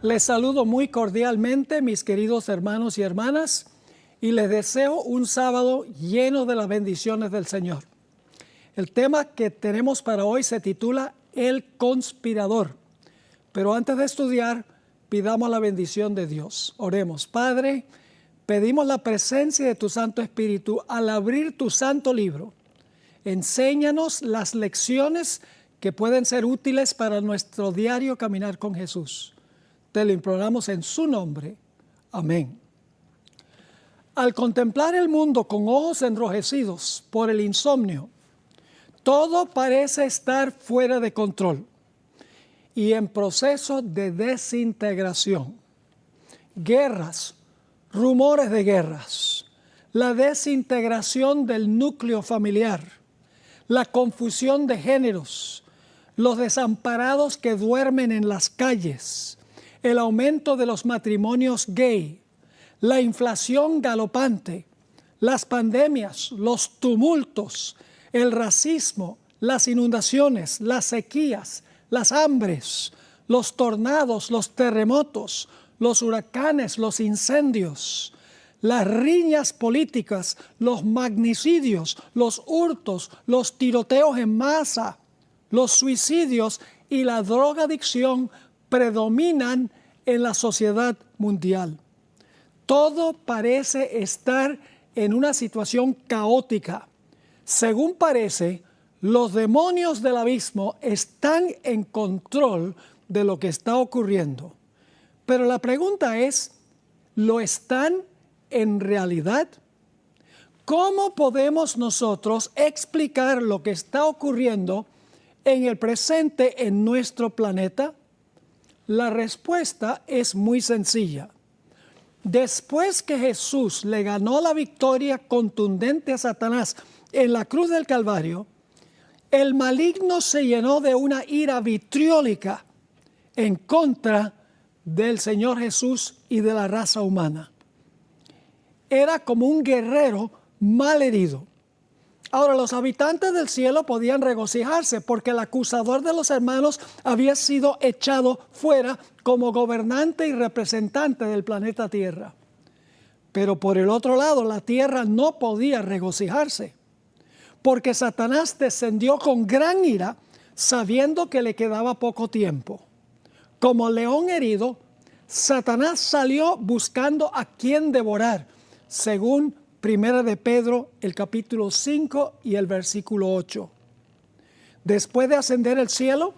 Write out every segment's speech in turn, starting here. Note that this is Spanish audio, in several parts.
Les saludo muy cordialmente, mis queridos hermanos y hermanas, y les deseo un sábado lleno de las bendiciones del Señor. El tema que tenemos para hoy se titula El Conspirador. Pero antes de estudiar, pidamos la bendición de Dios. Oremos. Padre, pedimos la presencia de tu Santo Espíritu al abrir tu santo libro. Enséñanos las lecciones que pueden ser útiles para nuestro diario caminar con Jesús. Te lo imploramos en su nombre. Amén. Al contemplar el mundo con ojos enrojecidos por el insomnio, todo parece estar fuera de control y en proceso de desintegración. Guerras, rumores de guerras, la desintegración del núcleo familiar, la confusión de géneros, los desamparados que duermen en las calles, el aumento de los matrimonios gay, la inflación galopante, las pandemias, los tumultos, el racismo, las inundaciones, las sequías, las hambres, los tornados, los terremotos, los huracanes, los incendios, las riñas políticas, los magnicidios, los hurtos, los tiroteos en masa, los suicidios y la drogadicción predominan en la sociedad mundial. Todo parece estar en una situación caótica. Según parece, los demonios del abismo están en control de lo que está ocurriendo. Pero la pregunta es, ¿lo están en realidad? ¿Cómo podemos nosotros explicar lo que está ocurriendo en el presente en nuestro planeta? La respuesta es muy sencilla. Después que Jesús le ganó la victoria contundente a Satanás en la cruz del Calvario, el maligno se llenó de una ira vitriólica en contra del Señor Jesús y de la raza humana. Era como un guerrero mal herido. Ahora, los habitantes del cielo podían regocijarse porque el acusador de los hermanos había sido echado fuera como gobernante y representante del planeta Tierra. Pero por el otro lado, la tierra no podía regocijarse porque Satanás descendió con gran ira sabiendo que le quedaba poco tiempo. Como león herido, Satanás salió buscando a quien devorar, según Primera de Pedro, el capítulo 5 y el versículo 8. Después de ascender al cielo,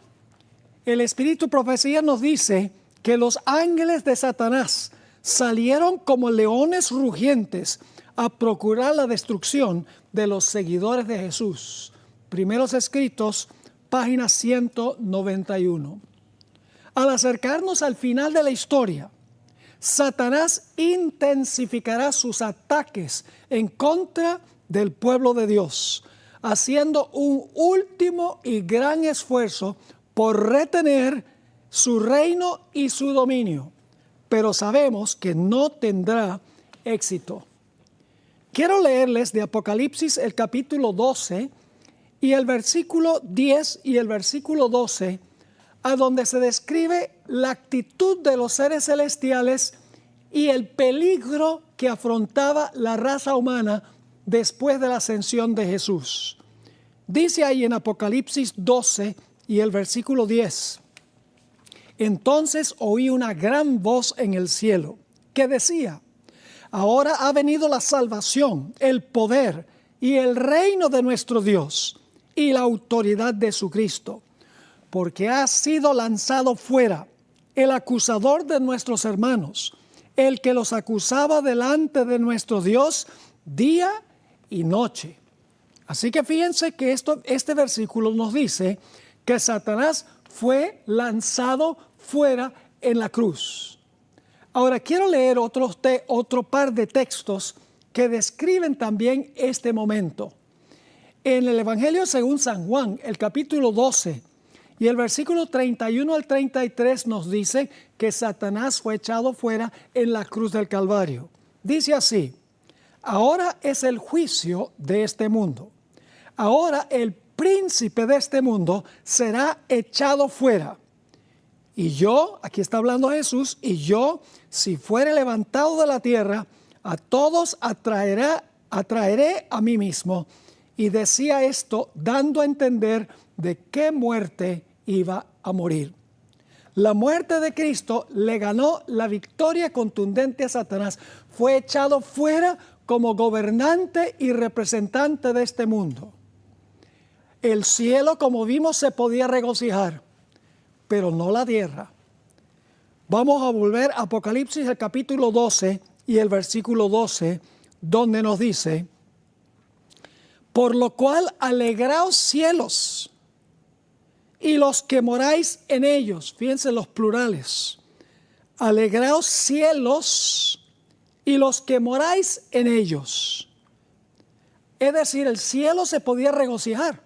el Espíritu Profecía nos dice que los ángeles de Satanás salieron como leones rugientes a procurar la destrucción de los seguidores de Jesús. Primeros Escritos, página 191. Al acercarnos al final de la historia, Satanás intensificará sus ataques en contra del pueblo de Dios, haciendo un último y gran esfuerzo por retener su reino y su dominio, pero sabemos que no tendrá éxito. Quiero leerles de Apocalipsis el capítulo 12 y el versículo 10 y el versículo 12, a donde se describe la actitud de los seres celestiales y el peligro que afrontaba la raza humana después de la ascensión de Jesús. Dice ahí en Apocalipsis 12 y el versículo 10, entonces oí una gran voz en el cielo que decía, ahora ha venido la salvación, el poder y el reino de nuestro Dios y la autoridad de su Cristo, porque ha sido lanzado fuera el acusador de nuestros hermanos, el que los acusaba delante de nuestro Dios día y noche. Así que fíjense que este versículo nos dice que Satanás fue lanzado fuera en la cruz. Ahora quiero leer otro par de textos que describen también este momento. En el Evangelio según San Juan, el capítulo 12, y el versículo 31 al 33 nos dice que Satanás fue echado fuera en la cruz del Calvario. Dice así, ahora es el juicio de este mundo. Ahora el príncipe de este mundo será echado fuera. Y yo, aquí está hablando Jesús, y yo, si fuere levantado de la tierra, a todos atraeré a mí mismo. Y decía esto dando a entender de qué muerte iba a morir. La muerte de Cristo le ganó la victoria contundente a Satanás. Fue echado fuera como gobernante y representante de este mundo. El cielo, como vimos, se podía regocijar, pero no la tierra. Vamos a volver a Apocalipsis, el capítulo 12 y el versículo 12, donde nos dice: por lo cual alegraos cielos y los que moráis en ellos. Fíjense los plurales. Alegraos cielos y los que moráis en ellos. Es decir, el cielo se podía regocijar.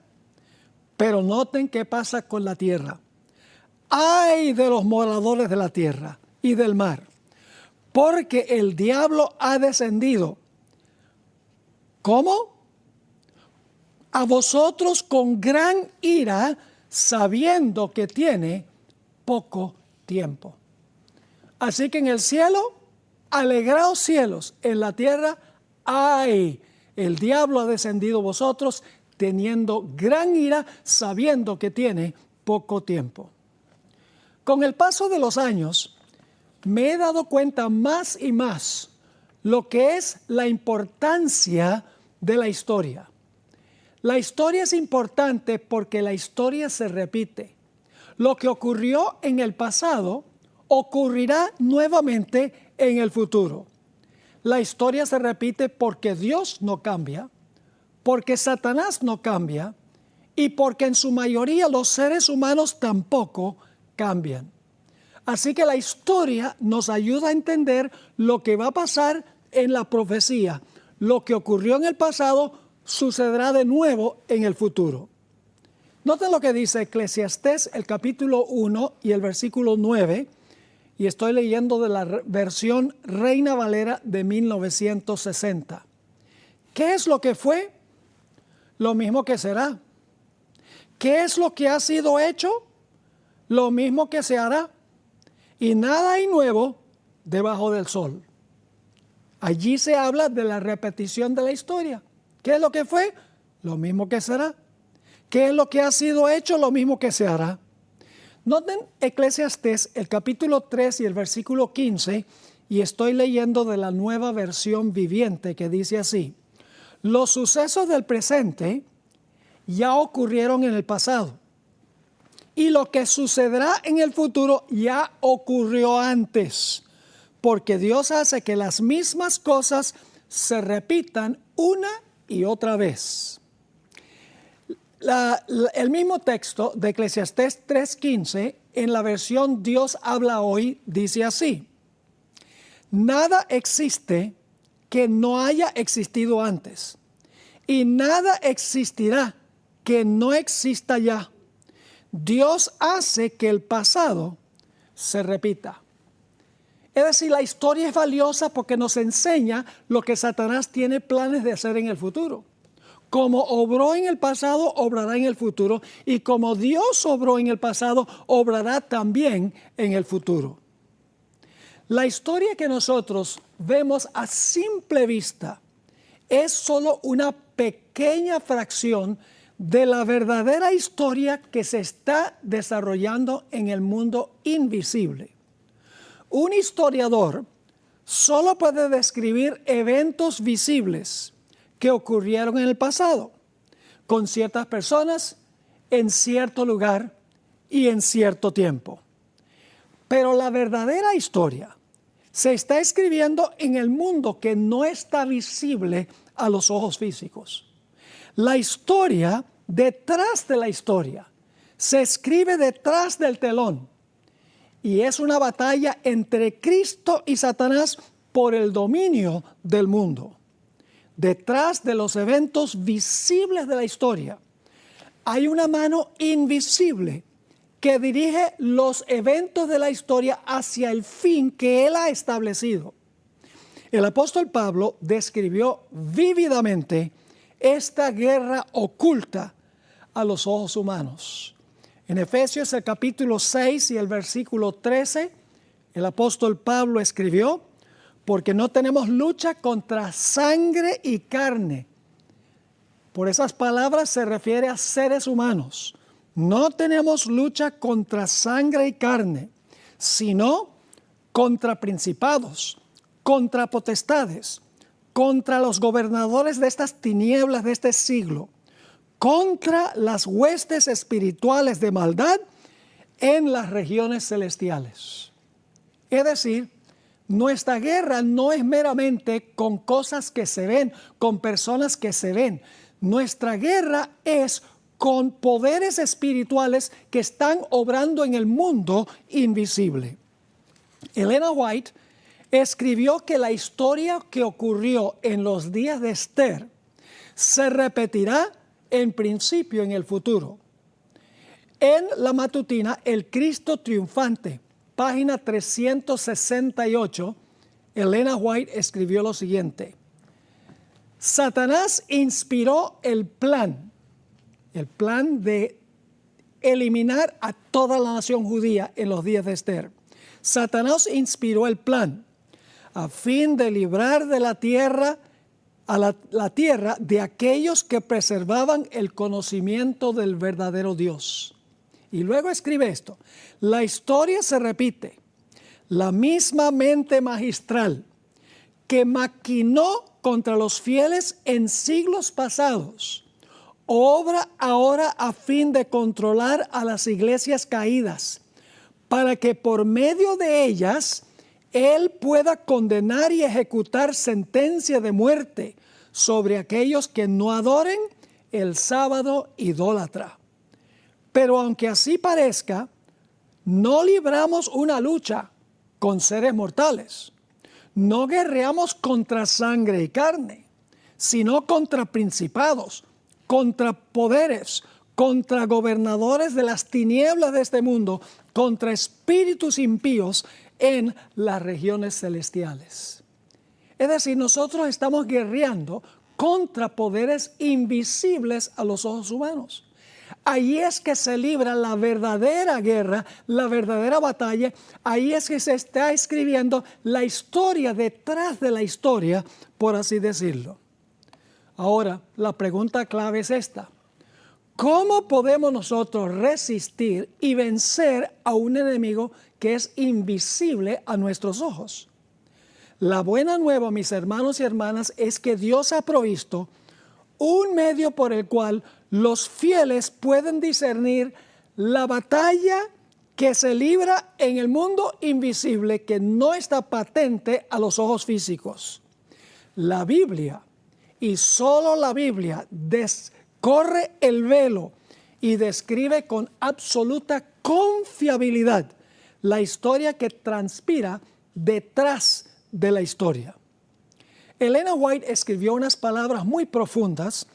Pero noten qué pasa con la tierra. ¡Ay de los moradores de la tierra y del mar! Porque el diablo ha descendido. ¿Cómo? A vosotros con gran ira, sabiendo que tiene poco tiempo. Así que en el cielo, alegraos cielos. En la tierra, ¡ay! El diablo ha descendido a vosotros, teniendo gran ira, sabiendo que tiene poco tiempo. Con el paso de los años, me he dado cuenta más y más lo que es la importancia de la historia. La historia es importante porque la historia se repite. Lo que ocurrió en el pasado ocurrirá nuevamente en el futuro. La historia se repite porque Dios no cambia, porque Satanás no cambia y porque en su mayoría los seres humanos tampoco cambian. Así que la historia nos ayuda a entender lo que va a pasar en la profecía. Lo que ocurrió en el pasado sucederá de nuevo en el futuro. Noten lo que dice Eclesiastés, el capítulo 1 y el versículo 9, y estoy leyendo de la versión Reina Valera de 1960. ¿Qué es lo que fue? Lo mismo que será. ¿Qué es lo que ha sido hecho? Lo mismo que se hará. Y nada hay nuevo debajo del sol. Allí se habla de la repetición de la historia. ¿Qué es lo que fue? Lo mismo que será. ¿Qué es lo que ha sido hecho? Lo mismo que se hará. Noten Eclesiastés, el capítulo 3 y el versículo 15, y estoy leyendo de la Nueva Versión Viviente, que dice así: los sucesos del presente ya ocurrieron en el pasado, y lo que sucederá en el futuro ya ocurrió antes, porque Dios hace que las mismas cosas se repitan una y otra vez. El mismo texto de Eclesiastés 3:15, en la versión Dios habla hoy, dice así: nada existe que no haya existido antes, y nada existirá que no exista ya. Dios hace que el pasado se repita. Es decir, la historia es valiosa porque nos enseña lo que Satanás tiene planes de hacer en el futuro. Como obró en el pasado, obrará en el futuro. Y como Dios obró en el pasado, obrará también en el futuro. La historia que nosotros vemos a simple vista es solo una pequeña fracción de la verdadera historia que se está desarrollando en el mundo invisible. Un historiador solo puede describir eventos visibles que ocurrieron en el pasado, con ciertas personas, en cierto lugar y en cierto tiempo. Pero la verdadera historia se está escribiendo en el mundo que no está visible a los ojos físicos. La historia detrás de la historia se escribe detrás del telón, y es una batalla entre Cristo y Satanás por el dominio del mundo. Detrás de los eventos visibles de la historia hay una mano invisible que dirige los eventos de la historia hacia el fin que Él ha establecido. El apóstol Pablo describió vívidamente esta guerra oculta a los ojos humanos. En Efesios el capítulo 6 y el versículo 13, el apóstol Pablo escribió, porque no tenemos lucha contra sangre y carne. Por esas palabras se refiere a seres humanos. No tenemos lucha contra sangre y carne, sino contra principados, contra potestades, contra los gobernadores de estas tinieblas de este siglo, contra las huestes espirituales de maldad en las regiones celestiales. Es decir, nuestra guerra no es meramente con cosas que se ven, con personas que se ven. Nuestra guerra es con poderes espirituales que están obrando en el mundo invisible. Elena White escribió que la historia que ocurrió en los días de Esther se repetirá en principio en el futuro. En la matutina El Cristo Triunfante, página 368, Elena White escribió lo siguiente: Satanás inspiró el plan de eliminar a toda la nación judía en los días de Esther. Satanás inspiró el plan a fin de librar de la tierra a la tierra de aquellos que preservaban el conocimiento del verdadero Dios. Y luego escribe esto: la historia se repite. La misma mente magistral que maquinó contra los fieles en siglos pasados obra ahora a fin de controlar a las iglesias caídas, para que por medio de ellas Él pueda condenar y ejecutar sentencia de muerte sobre aquellos que no adoren el sábado idólatra. Pero aunque así parezca, no libramos una lucha con seres mortales. No guerreamos contra sangre y carne, sino contra principados, contra poderes, contra gobernadores de las tinieblas de este mundo, contra espíritus impíos en las regiones celestiales. Es decir, nosotros estamos guerreando contra poderes invisibles a los ojos humanos. Ahí es que se libra la verdadera guerra, la verdadera batalla. Ahí es que se está escribiendo la historia detrás de la historia, por así decirlo. Ahora, la pregunta clave es esta: ¿cómo podemos nosotros resistir y vencer a un enemigo que es invisible a nuestros ojos? La buena nueva, mis hermanos y hermanas, es que Dios ha provisto un medio por el cual los fieles pueden discernir la batalla que se libra en el mundo invisible, que no está patente a los ojos físicos. La Biblia, y solo la Biblia, corre el velo y describe con absoluta confiabilidad la historia que transpira detrás de la historia. Elena White escribió unas palabras muy profundas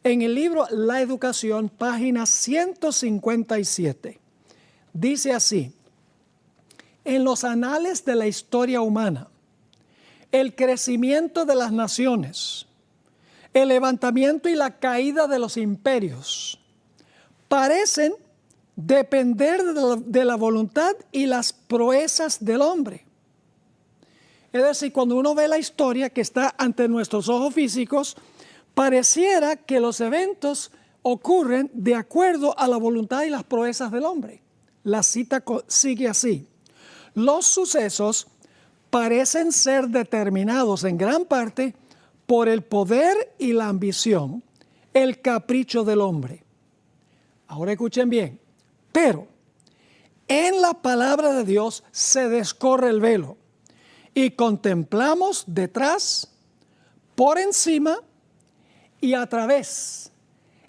en el libro La Educación, página 157. Dice así: en los anales de la historia humana, el crecimiento de las naciones, el levantamiento y la caída de los imperios parecen depender de la voluntad y las proezas del hombre. Es decir, cuando uno ve la historia que está ante nuestros ojos físicos, pareciera que los eventos ocurren de acuerdo a la voluntad y las proezas del hombre. La cita sigue así: los sucesos parecen ser determinados en gran parte por el poder y la ambición, el capricho del hombre. Ahora escuchen bien: pero en la palabra de Dios se descorre el velo y contemplamos detrás, por encima y a través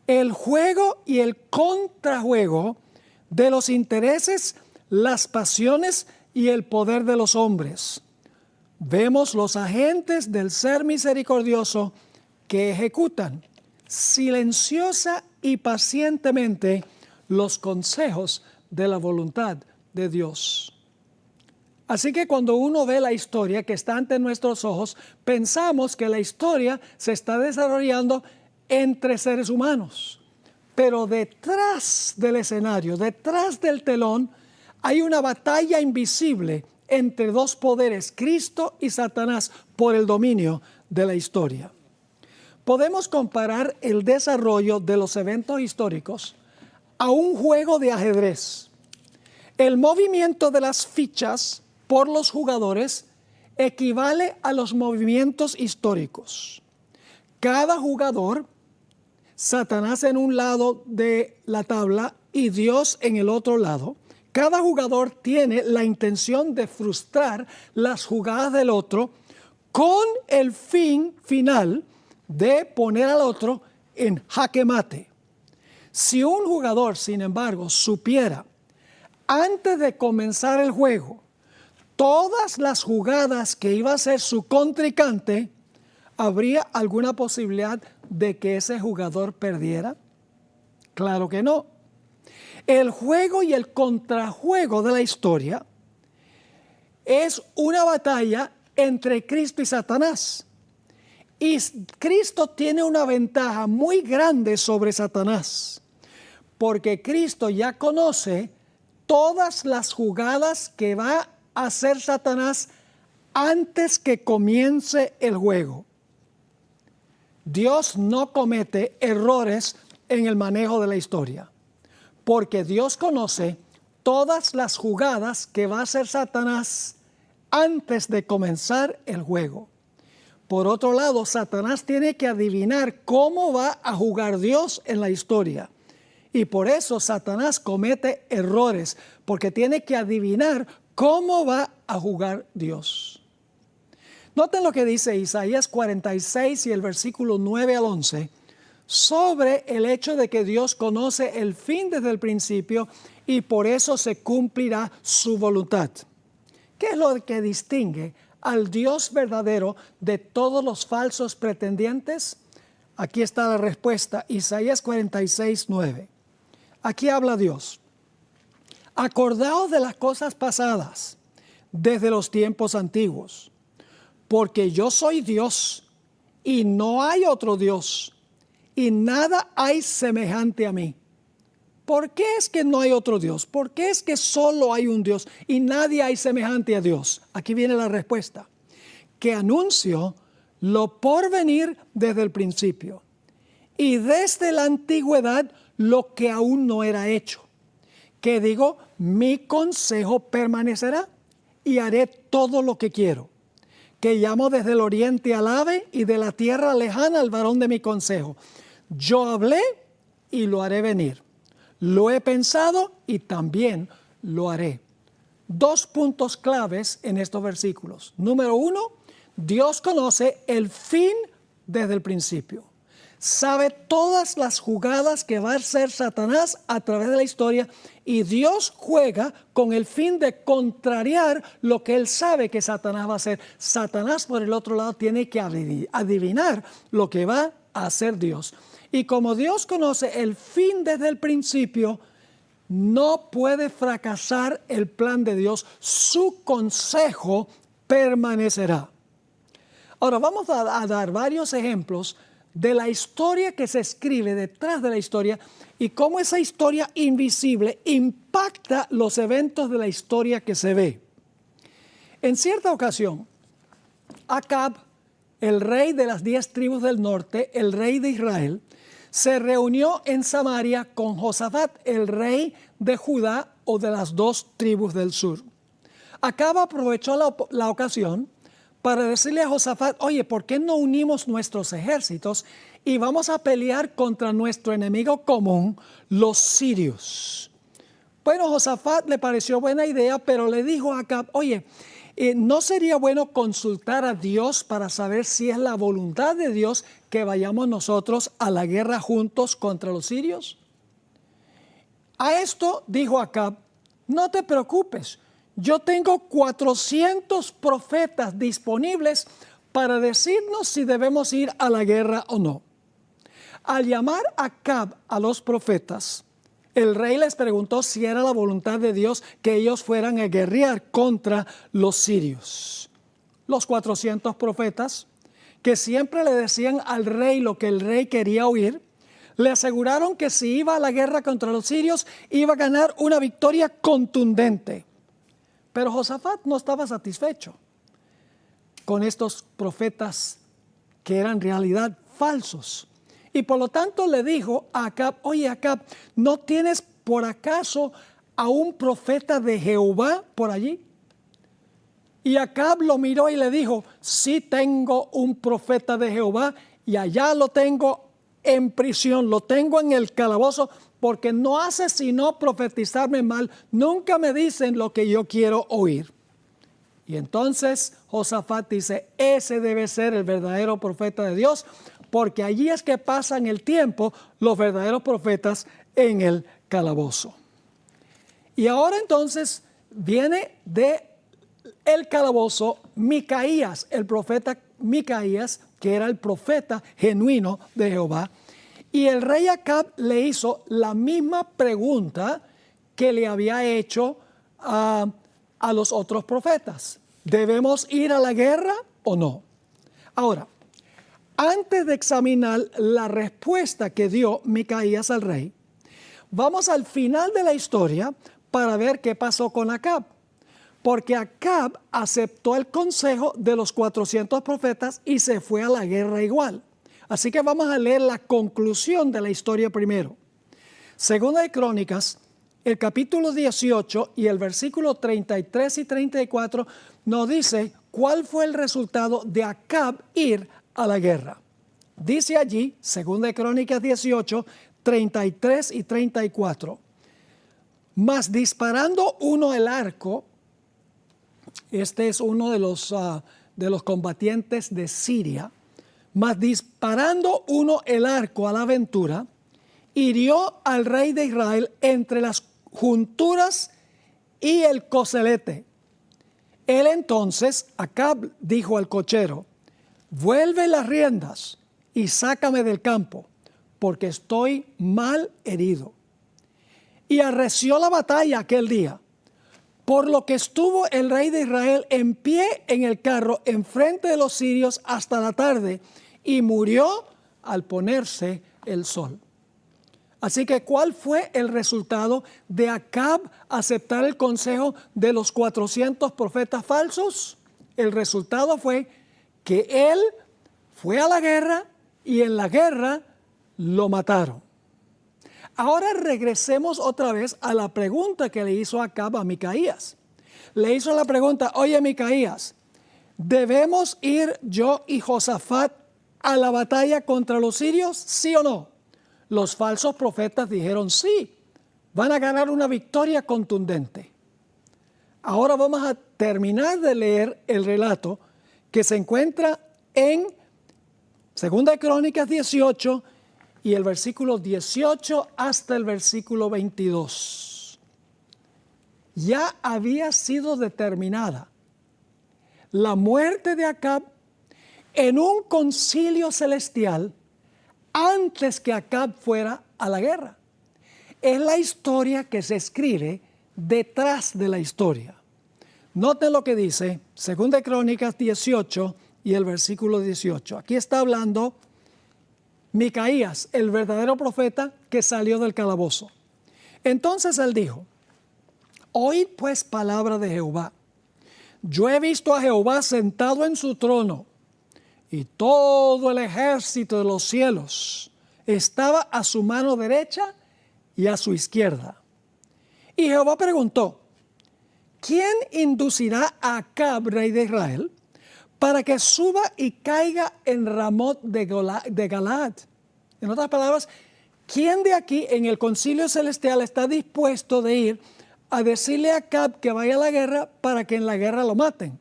el juego y el contrajuego de los intereses, las pasiones y el poder de los hombres. Vemos los agentes del ser misericordioso que ejecutan silenciosa y pacientemente los consejos de la voluntad de Dios. Así que cuando uno ve la historia que está ante nuestros ojos, pensamos que la historia se está desarrollando entre seres humanos. Pero detrás del escenario, detrás del telón, hay una batalla invisible entre dos poderes, Cristo y Satanás, por el dominio de la historia. Podemos comparar el desarrollo de los eventos históricos a un juego de ajedrez. El movimiento de las fichas por los jugadores equivale a los movimientos históricos. Cada jugador, Satanás en un lado de la tabla y Dios en el otro lado, cada jugador tiene la intención de frustrar las jugadas del otro con el fin final de poner al otro en jaque mate. Si un jugador, sin embargo, supiera antes de comenzar el juego todas las jugadas que iba a hacer su contrincante, ¿habría alguna posibilidad de que ese jugador perdiera? Claro que no. El juego y el contrajuego de la historia es una batalla entre Cristo y Satanás. Y Cristo tiene una ventaja muy grande sobre Satanás, porque Cristo ya conoce todas las jugadas que va a hacer Satanás antes que comience el juego. Dios no comete errores en el manejo de la historia, porque Dios conoce todas las jugadas que va a hacer Satanás antes de comenzar el juego. Por otro lado, Satanás tiene que adivinar cómo va a jugar Dios en la historia. Y por eso Satanás comete errores, porque tiene que adivinar cómo va a jugar Dios. Noten lo que dice Isaías 46 y el versículo 9 al 11, sobre el hecho de que Dios conoce el fin desde el principio y por eso se cumplirá su voluntad. ¿Qué es lo que distingue al Dios verdadero de todos los falsos pretendientes? Aquí está la respuesta, Isaías 46, 9. Aquí habla Dios. Acordaos de las cosas pasadas desde los tiempos antiguos, porque yo soy Dios y no hay otro Dios, y nada hay semejante a mí. ¿Por qué es que no hay otro Dios? ¿Por qué es que solo hay un Dios y nadie hay semejante a Dios? Aquí viene la respuesta. Que anuncio lo por venir desde el principio y desde la antigüedad lo que aún no era hecho. Que digo, mi consejo permanecerá y haré todo lo que quiero. Que llamo desde el oriente al ave y de la tierra lejana al varón de mi consejo. Yo hablé y lo haré venir. Lo he pensado y también lo haré. Dos puntos claves en estos versículos. Número uno, Dios conoce el fin desde el principio. Sabe todas las jugadas que va a hacer Satanás a través de la historia y Dios juega con el fin de contrariar lo que él sabe que Satanás va a hacer. Satanás, por el otro lado, tiene que adivinar lo que va a hacer Dios. Y como Dios conoce el fin desde el principio, no puede fracasar el plan de Dios. Su consejo permanecerá. Ahora vamos a dar varios ejemplos de la historia que se escribe detrás de la historia y cómo esa historia invisible impacta los eventos de la historia que se ve. En cierta ocasión, Acab, el rey de las 10 tribus del norte, el rey de Israel, se reunió en Samaria con Josafat, el rey de Judá o de las 2 tribus del sur. Acab aprovechó la ocasión para decirle a Josafat, oye, ¿por qué no unimos nuestros ejércitos y vamos a pelear contra nuestro enemigo común, los sirios? Bueno, Josafat le pareció buena idea, pero le dijo a Acab, oye, ¿no sería bueno consultar a Dios para saber si es la voluntad de Dios que vayamos nosotros a la guerra juntos contra los sirios? A esto dijo Acab, no te preocupes, yo tengo 400 profetas disponibles para decirnos si debemos ir a la guerra o no. Al llamar a Acab a los profetas, el rey les preguntó si era la voluntad de Dios que ellos fueran a guerrear contra los sirios. Los 400 profetas, que siempre le decían al rey lo que el rey quería oír, Le aseguraron que si iba a la guerra contra los sirios, iba a ganar una victoria contundente. Pero Josafat no estaba satisfecho con estos profetas que eran en realidad falsos. Y por lo tanto le dijo a Acab: oye Acab, ¿no tienes por acaso a un profeta de Jehová por allí? Y Acab lo miró y le dijo: sí tengo un profeta de Jehová, y allá lo tengo en prisión, lo tengo en el calabozo, porque no hace sino profetizarme mal, nunca me dicen lo que yo quiero oír. Y entonces Josafat dice: ese debe ser el verdadero profeta de Dios, porque allí es que pasan el tiempo los verdaderos profetas en el calabozo. Y ahora entonces viene de el calabozo Micaías, el profeta Micaías, que era el profeta genuino de Jehová. Y el rey Acab le hizo la misma pregunta que le había hecho a los otros profetas: ¿debemos ir a la guerra o no? Ahora, antes de examinar la respuesta que dio Micaías al rey, vamos al final de la historia para ver qué pasó con Acab. Porque Acab aceptó el consejo de los 400 profetas y se fue a la guerra igual. Así que vamos a leer la conclusión de la historia primero. Segunda de Crónicas, el capítulo 18 y el versículo 33 y 34 nos dice cuál fue el resultado de Acab ir a la guerra. Dice allí, Segunda de Crónicas 18, 33 y 34. Mas disparando uno el arco, este es uno de los combatientes de Siria, mas disparando uno el arco a la aventura, hirió al rey de Israel entre las junturas y el coselete. Él entonces, Acab, dijo al cochero: vuelve las riendas y sácame del campo, porque estoy mal herido. Y arreció la batalla aquel día, por lo que estuvo el rey de Israel en pie en el carro enfrente de los sirios hasta la tarde, y murió al ponerse el sol. Así que, ¿cuál fue el resultado de Acab aceptar el consejo de los 400 profetas falsos? El resultado fue que él fue a la guerra y en la guerra lo mataron. Ahora regresemos otra vez a la pregunta que le hizo Acab a Micaías. Le hizo la pregunta: oye Micaías, ¿debemos ir yo y Josafat a la batalla contra los sirios? ¿Sí o no? Los falsos profetas dijeron sí, van a ganar una victoria contundente. Ahora vamos a terminar de leer el relato que se encuentra en 2 Crónicas 18 y el versículo 18 hasta el versículo 22. Ya había sido determinada la muerte de Acab en un concilio celestial antes que Acab fuera a la guerra. Es la historia que se escribe detrás de la historia. Noten lo que dice 2 Crónicas 18 y el versículo 18. Aquí está hablando Micaías, el verdadero profeta que salió del calabozo. Entonces él dijo: oíd pues palabra de Jehová. Yo he visto a Jehová sentado en su trono, y todo el ejército de los cielos estaba a su mano derecha y a su izquierda. Y Jehová preguntó: ¿quién inducirá a Acab, rey de Israel, para que suba y caiga en Ramot de Galaad? En otras palabras, ¿quién de aquí en el concilio celestial está dispuesto de ir a decirle a Acab que vaya a la guerra para que en la guerra lo maten?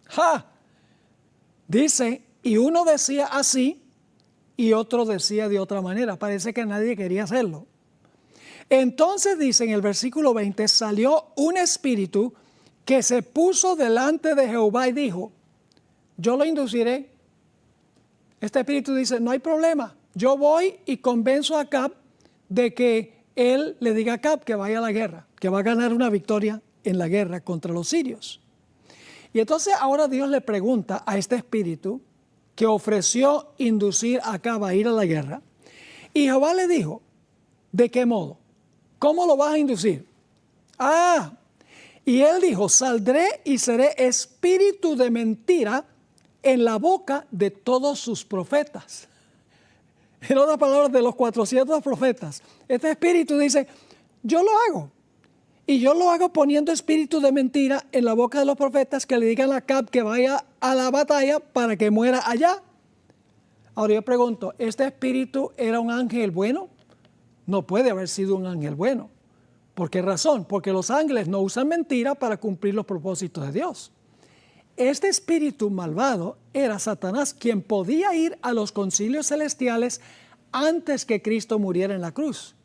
¡Ja! Dice, y uno decía así y otro decía de otra manera. Parece que nadie quería hacerlo. Entonces dice en el versículo 20, salió un espíritu que se puso delante de Jehová y dijo: yo lo induciré. Este espíritu dice: no hay problema, yo voy y convenzo a Acab de que él le diga a Acab que vaya a la guerra, que va a ganar una victoria en la guerra contra los sirios. Y entonces ahora Dios le pregunta a este espíritu que ofreció inducir a Acab a ir a la guerra, Y Jehová le dijo, ¿de qué modo? ¿Cómo lo vas a inducir? Y él dijo, saldré y seré espíritu de mentira en la boca de todos sus profetas. En otras palabras, de los 400 profetas. Este espíritu dice, yo lo hago. Y yo lo hago poniendo espíritu de mentira en la boca de los profetas que le digan a Acab que vaya a la batalla para que muera allá. Ahora yo pregunto, ¿este espíritu era un ángel bueno? No puede haber sido un ángel bueno. ¿Por qué razón? Porque los ángeles no usan mentira para cumplir los propósitos de Dios. Este espíritu malvado era Satanás, quien podía ir a los concilios celestiales antes que Cristo muriera en la cruz.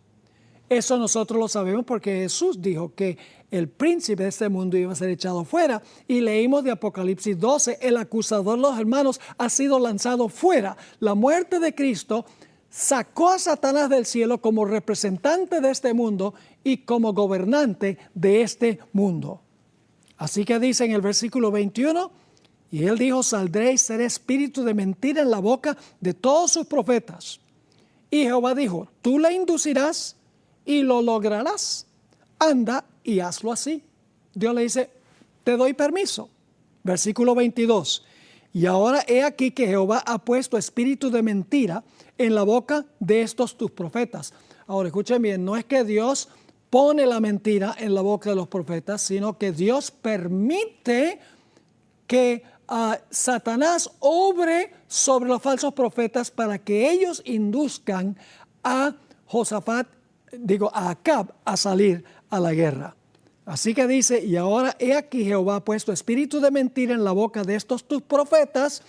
Eso nosotros lo sabemos porque Jesús dijo que el príncipe de este mundo iba a ser echado fuera. Y leímos de Apocalipsis 12, el acusador de los hermanos ha sido lanzado fuera. La muerte de Cristo sacó a Satanás del cielo como representante de este mundo y como gobernante de este mundo. Así que dice en el versículo 21, y él dijo, saldré y seré espíritu de mentira en la boca de todos sus profetas. Y Jehová dijo, tú le inducirás y lo lograrás. Anda y hazlo así. Dios le dice, te doy permiso. Versículo 22. Y ahora he aquí que Jehová ha puesto espíritu de mentira en la boca de estos tus profetas. Ahora escuchen bien, no es que Dios pone la mentira en la boca de los profetas, sino que Dios permite que Satanás obre sobre los falsos profetas para que ellos induzcan a Acab a salir a la guerra. Así que dice, y ahora he aquí Jehová ha puesto espíritu de mentira en la boca de estos tus profetas,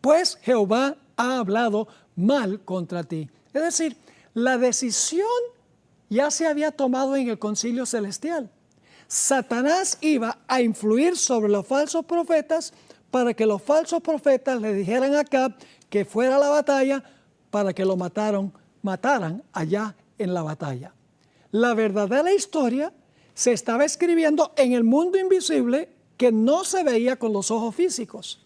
pues Jehová ha hablado mal contra ti. Es decir, la decisión ya se había tomado en el concilio celestial. Satanás iba a influir sobre los falsos profetas para que los falsos profetas le dijeran a Acab que fuera a la batalla para que lo mataran allá en la batalla. La verdadera historia se estaba escribiendo en el mundo invisible que no se veía con los ojos físicos.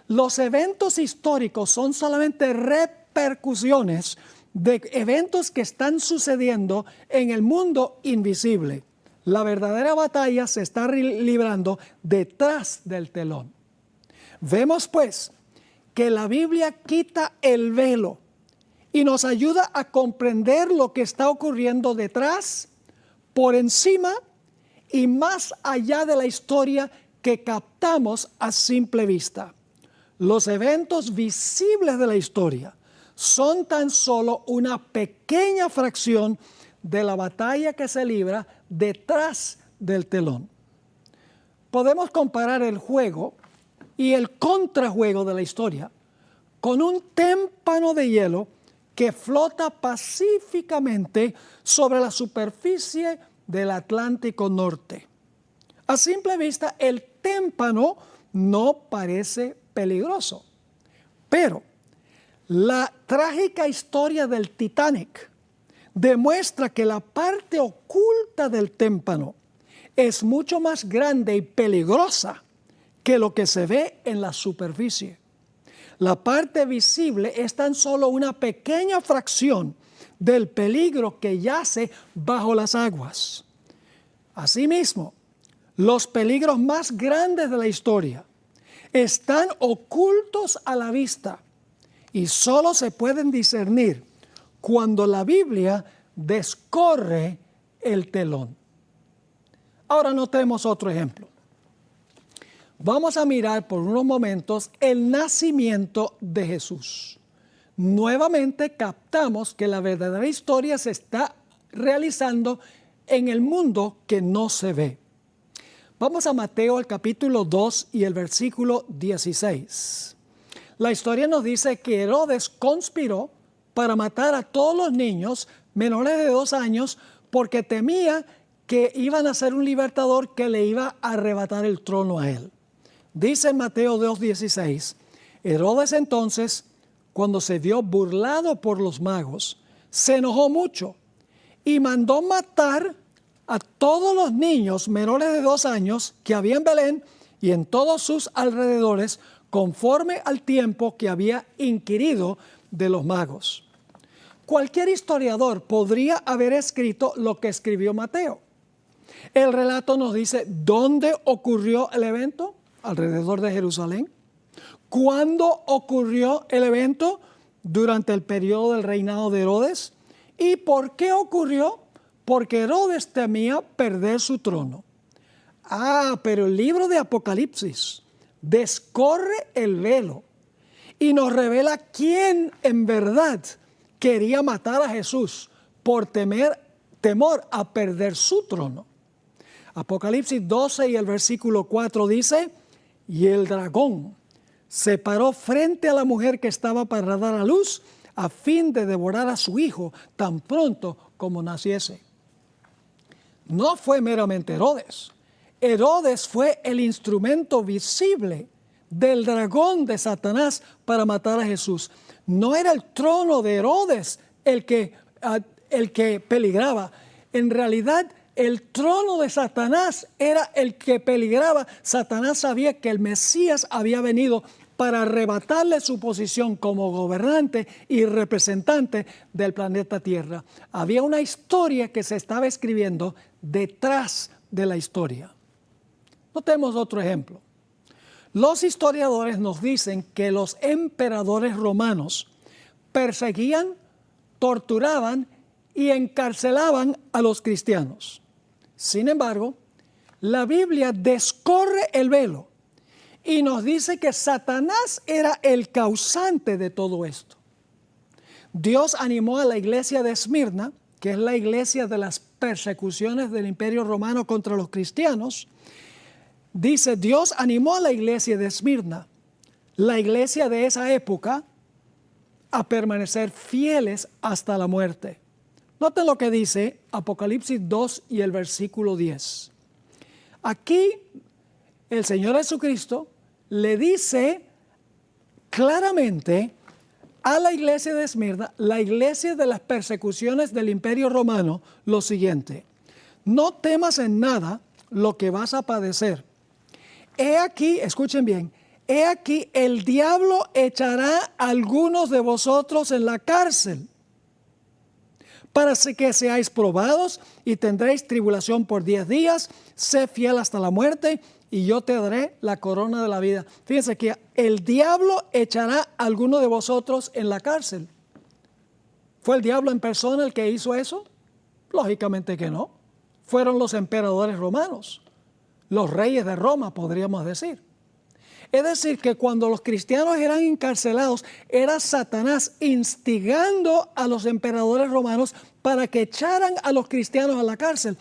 Los eventos históricos son solamente repercusiones de eventos que están sucediendo en el mundo invisible. La verdadera batalla se está librando detrás del telón. Vemos pues que la Biblia quita el velo y nos ayuda a comprender lo que está ocurriendo detrás, por encima y más allá de la historia que captamos a simple vista. Los eventos visibles de la historia son tan solo una pequeña fracción de la batalla que se libra detrás del telón. Podemos comparar el juego y el contrajuego de la historia con un témpano de hielo que flota pacíficamente sobre la superficie del Atlántico Norte. A simple vista, el témpano no parece peligroso, pero la trágica historia del Titanic demuestra que la parte oculta del témpano es mucho más grande y peligrosa que lo que se ve en la superficie. La parte visible es tan solo una pequeña fracción del peligro que yace bajo las aguas. Asimismo, los peligros más grandes de la historia están ocultos a la vista y solo se pueden discernir cuando la Biblia descorre el telón. Ahora notemos otro ejemplo. Vamos a mirar por unos momentos el nacimiento de Jesús. Nuevamente captamos que la verdadera historia se está realizando en el mundo que no se ve. Vamos a Mateo, el capítulo 2 y el versículo 16. La historia nos dice que Herodes conspiró para matar a todos los niños menores de 2 años porque temía que iban a ser un libertador que le iba a arrebatar el trono a él. Dice en Mateo 2:16, Herodes entonces, cuando se vio burlado por los magos, se enojó mucho y mandó matar a todos los niños menores de 2 años que había en Belén y en todos sus alrededores, conforme al tiempo que había inquirido de los magos. cualquier historiador podría haber escrito lo que escribió Mateo. El relato nos dice dónde ocurrió el evento, alrededor de Jerusalén. ¿Cuándo ocurrió el evento? Durante el periodo del reinado de Herodes. ¿Y por qué ocurrió? Porque Herodes temía perder su trono. Pero el libro de Apocalipsis descorre el velo y nos revela quién en verdad quería matar a Jesús por temor a perder su trono. Apocalipsis 12 y el versículo 4 dice: y el dragón se paró frente a la mujer que estaba para dar a luz a fin de devorar a su hijo tan pronto como naciese. No fue meramente Herodes. Herodes fue el instrumento visible del dragón de Satanás para matar a Jesús. No era el trono de Herodes el que peligraba. En realidad, el trono de Satanás era el que peligraba. Satanás sabía que el Mesías había venido para arrebatarle su posición como gobernante y representante del planeta Tierra. Había una historia que se estaba escribiendo detrás de la historia. Notemos otro ejemplo. Los historiadores nos dicen que los emperadores romanos perseguían, torturaban y encarcelaban a los cristianos. Sin embargo, la Biblia descorre el velo y nos dice que Satanás era el causante de todo esto. Dios animó a la iglesia de Esmirna, que es la iglesia de las persecuciones del Imperio Romano contra los cristianos. Dice, Dios animó a la iglesia de Esmirna, la iglesia de esa época, a permanecer fieles hasta la muerte. Noten lo que dice Apocalipsis 2 y el versículo 10. Aquí el Señor Jesucristo le dice claramente a la iglesia de Esmirna, la iglesia de las persecuciones del Imperio Romano, lo siguiente: no temas en nada lo que vas a padecer. He aquí, escuchen bien, he aquí el diablo echará a algunos de vosotros en la cárcel para que seáis probados y tendréis tribulación por 10 días, sé fiel hasta la muerte y yo te daré la corona de la vida. Fíjense que el diablo echará a alguno de vosotros en la cárcel. ¿Fue el diablo en persona el que hizo eso? Lógicamente que no. Fueron los emperadores romanos, los reyes de Roma, podríamos decir. Es decir, que cuando los cristianos eran encarcelados, era Satanás instigando a los emperadores romanos para que echaran a los cristianos a la cárcel.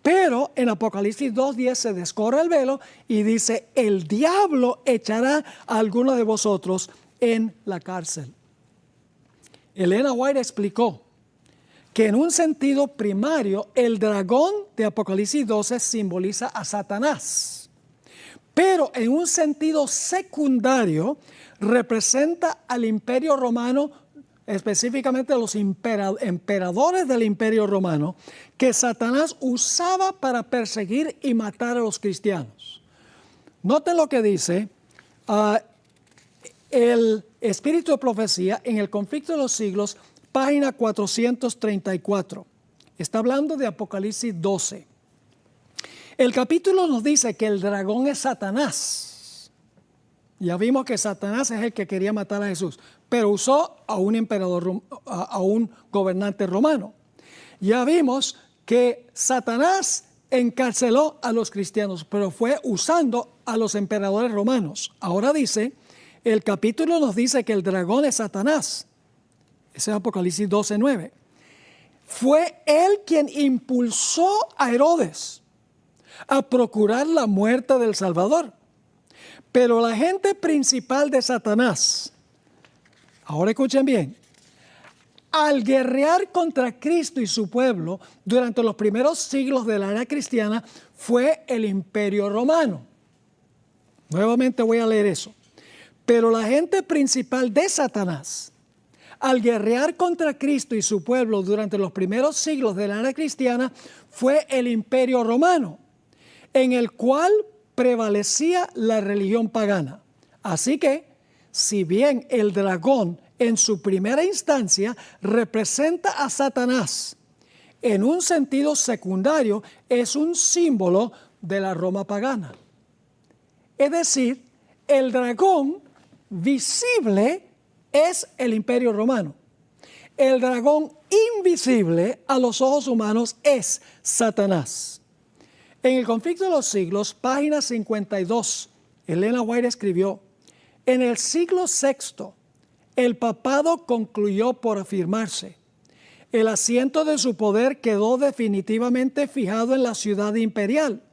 Pero en Apocalipsis 2:10 se descorre el velo y dice, el diablo echará a alguno de vosotros en la cárcel. Elena White explicó que en un sentido primario, el dragón de Apocalipsis 12 simboliza a Satanás. Pero en un sentido secundario, representa al Imperio Romano, específicamente a los emperadores del Imperio Romano, que Satanás usaba para perseguir y matar a los cristianos. Noten lo que dice el Espíritu de Profecía en el Conflicto de los Siglos, página 434. Está hablando de Apocalipsis 12. El capítulo nos dice que el dragón es Satanás. Ya vimos que Satanás es el que quería matar a Jesús, pero usó a un emperador, a un gobernante romano. Ya vimos que Satanás encarceló a los cristianos, pero fue usando a los emperadores romanos. Ahora dice, el capítulo nos dice que el dragón es Satanás. Ese es Apocalipsis 12:9. Fue él quien impulsó a Herodes a procurar la muerte del Salvador. Pero la agente principal de Satanás, ahora escuchen bien, al guerrear contra Cristo y su pueblo durante los primeros siglos de la era cristiana, fue el Imperio Romano. Nuevamente voy a leer eso. Pero la agente principal de Satanás, al guerrear contra Cristo y su pueblo durante los primeros siglos de la era cristiana, fue el Imperio Romano, en el cual prevalecía la religión pagana. Así que, si bien el dragón en su primera instancia representa a Satanás. En un sentido secundario, es un símbolo de la Roma pagana. Es decir, el dragón visible es el Imperio Romano. El dragón invisible a los ojos humanos es Satanás. En el Conflicto de los Siglos, página 52, Elena White escribió: en el siglo VI, el papado concluyó por afirmarse. El asiento de su poder quedó definitivamente fijado en la ciudad imperial,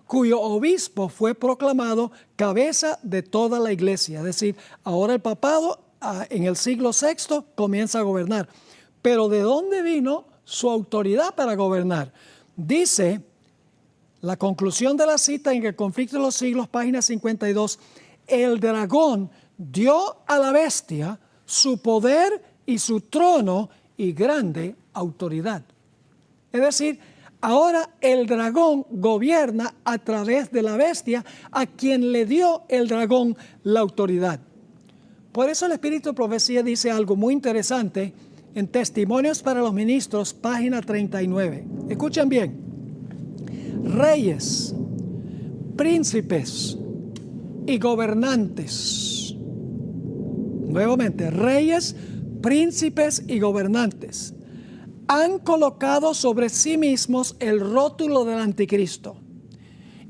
cuyo obispo fue proclamado cabeza de toda la iglesia. Es decir, ahora el papado en el siglo VI comienza a gobernar. Pero ¿de dónde vino su autoridad para gobernar? Dice la conclusión de la cita en el Conflicto de los Siglos, página 52, el dragón dio a la bestia su poder y su trono y grande autoridad. Es decir, ahora el dragón gobierna a través de la bestia, a quien le dio el dragón la autoridad. Por eso el Espíritu de Profecía dice algo muy interesante en Testimonios para los Ministros, página 39. Escuchen bien. Reyes, príncipes y gobernantes. Nuevamente, reyes, príncipes y gobernantes han colocado sobre sí mismos el rótulo del anticristo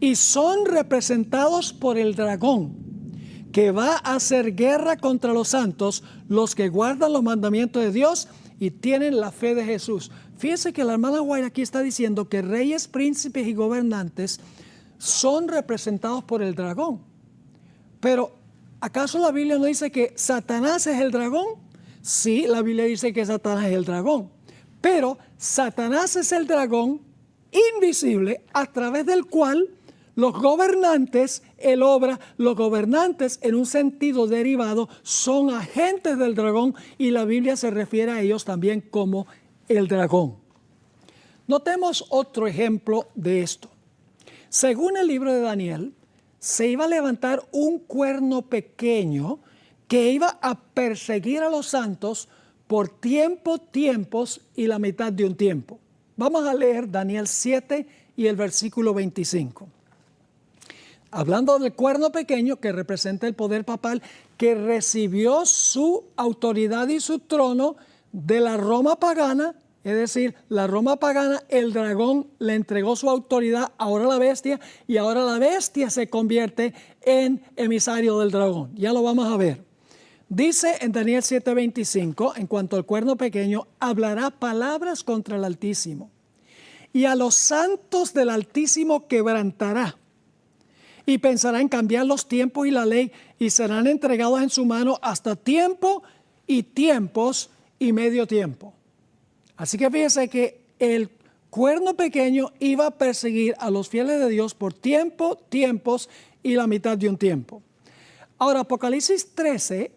y son representados por el dragón, que va a hacer guerra contra los santos, los que guardan los mandamientos de Dios y tienen la fe de Jesús. Fíjense que la hermana White aquí está diciendo que reyes, príncipes y gobernantes son representados por el dragón. Pero, ¿acaso la Biblia no dice que Satanás es el dragón? Sí, la Biblia dice que Satanás es el dragón. Pero Satanás es el dragón invisible a través del cual los gobernantes, los gobernantes en un sentido derivado son agentes del dragón y la Biblia se refiere a ellos también como el dragón. Notemos otro ejemplo de esto. Según el libro de Daniel, se iba a levantar un cuerno pequeño que iba a perseguir a los santos por tiempos y la mitad de un tiempo. Vamos a leer Daniel 7 y el versículo 25. Hablando del cuerno pequeño que representa el poder papal, que recibió su autoridad y su trono de la Roma pagana, es decir, la Roma pagana, el dragón le entregó su autoridad ahora a la bestia y ahora la bestia se convierte en emisario del dragón. Ya lo vamos a ver. Dice en Daniel 7:25, en cuanto al cuerno pequeño, hablará palabras contra el Altísimo y a los santos del Altísimo quebrantará. Y pensará en cambiar los tiempos y la ley, y serán entregados en su mano hasta tiempo y tiempos y medio tiempo. Así que fíjense que el cuerno pequeño iba a perseguir a los fieles de Dios por tiempos y la mitad de un tiempo. Ahora, Apocalipsis 13